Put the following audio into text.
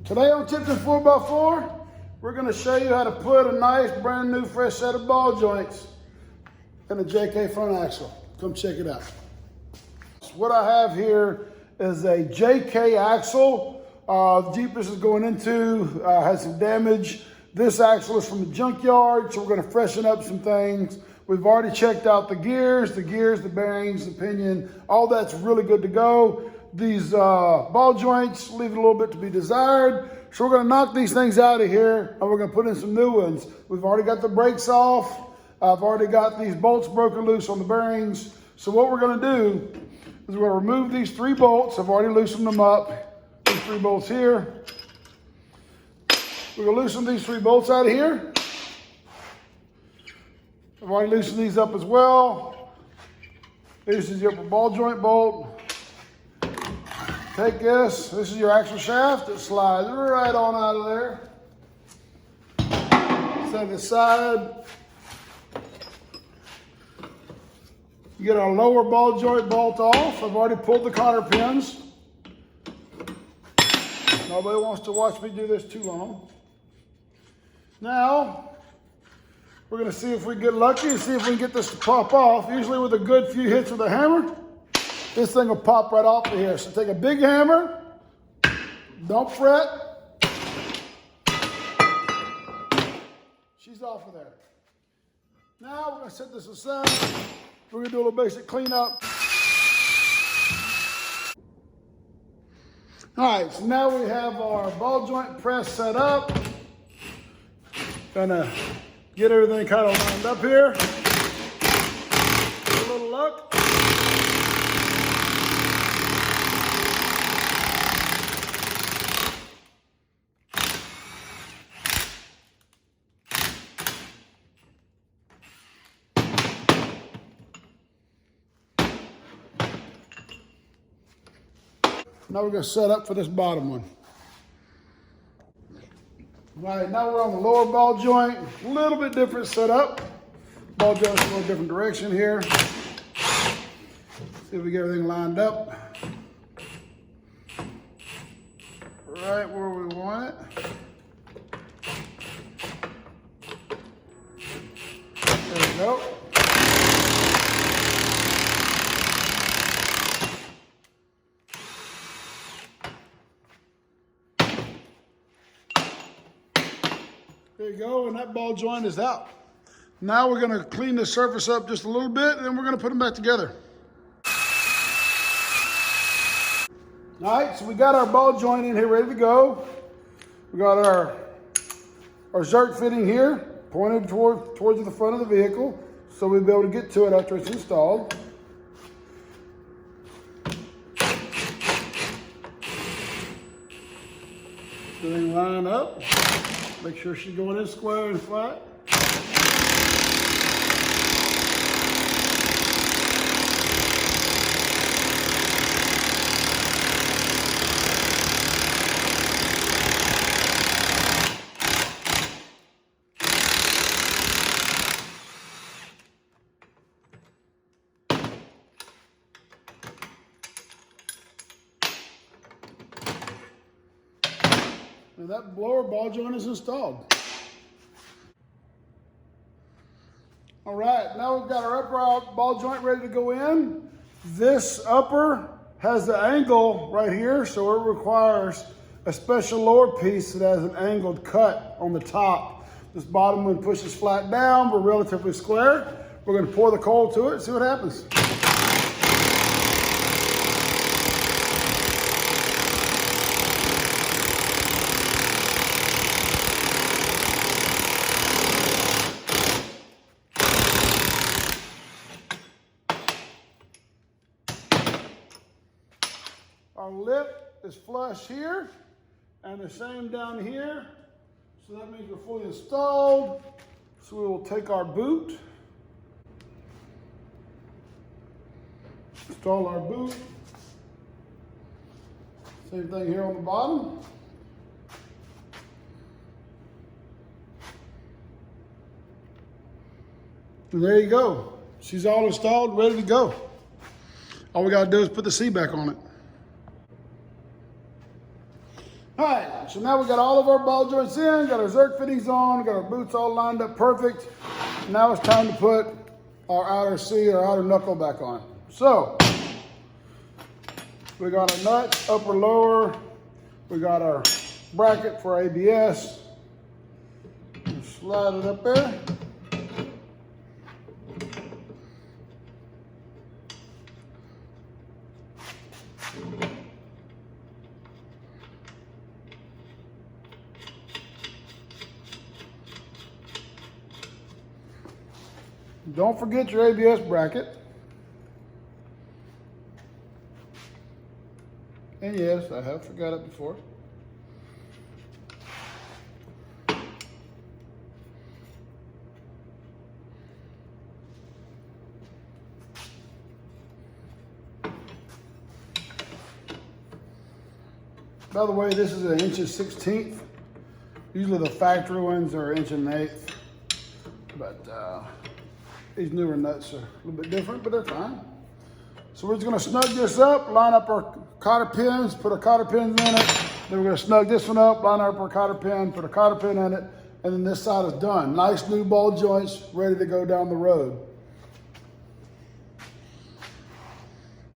Today on Tipton 4x4, we're going to show you how to put a nice brand new fresh set of ball joints in a JK front axle. Come check it out. So what I have here is a JK axle. The Jeep this is going into has some damage. This axle is from the junkyard, so we're going to freshen up some things. We've already checked out the gears, the bearings, the pinion, all that's really good to go. These ball joints leave a little bit to be desired. So we're gonna knock these things out of here and we're gonna put in some new ones. We've already got the brakes off. I've already got these bolts broken loose on the bearings. So what we're gonna do is we're gonna remove these 3 bolts. I've already loosened them up. These 3 bolts here. We're gonna loosen these 3 bolts out of here. I've already loosened these up as well. This is your ball joint bolt. Take this is your axle shaft. It slides right on out of there. Set it aside. You get our lower ball joint bolt off. I've already pulled the cotter pins. Nobody wants to watch me do this too long. Now, we're gonna see if we get lucky and see if we can get this to pop off. Usually with a good few hits with a hammer, this thing will pop right off of here. So take a big hammer, don't fret. She's off of there. Now we're gonna set this aside. We're gonna do a little basic cleanup. All right, so now we have our ball joint press set up. Gonna get everything kind of lined up here. With a little luck. Now we're going to set up for this bottom one. All right, now we're on the lower ball joint. A little bit different setup. Ball joint's a little different direction here. See if we get everything lined up. Right where we want it. There we go. There you go, and that ball joint is out. Now we're gonna clean the surface up just a little bit, and then we're gonna put them back together. All right, so we got our ball joint in here ready to go. We got our zerk fitting here, pointed towards the front of the vehicle, so we'll be able to get to it after it's installed. Everything line up. Make sure she's going in square and flat. And that lower ball joint is installed. All right, now we've got our upper ball joint ready to go in. This upper has the angle right here, so it requires a special lower piece that has an angled cut on the top. This bottom one pushes flat down. We're relatively square. We're gonna pour the coal to it and see what happens. Our lip is flush here and the same down here. So that means we're fully installed. So we will take our boot, install our boot. Same thing here on the bottom. And there you go. She's all installed, ready to go. All we gotta do is put the seat back on it. All right, so now we got all of our ball joints in, got our Zerk fittings on, got our boots all lined up perfect. Now it's time to put our outer C, our outer knuckle back on. So, we got our nuts, upper, lower. We got our bracket for ABS. Slide it up there. Don't forget your ABS bracket. And yes, I have forgot it before. By the way, this is an 1/16. Usually the factory ones are 1 1/8. But these newer nuts are a little bit different, but they're fine. So we're just gonna snug this up, line up our cotter pins, put our cotter pins in it. Then we're gonna snug this one up, line up our cotter pin, put a cotter pin in it, and then this side is done. Nice new ball joints, ready to go down the road.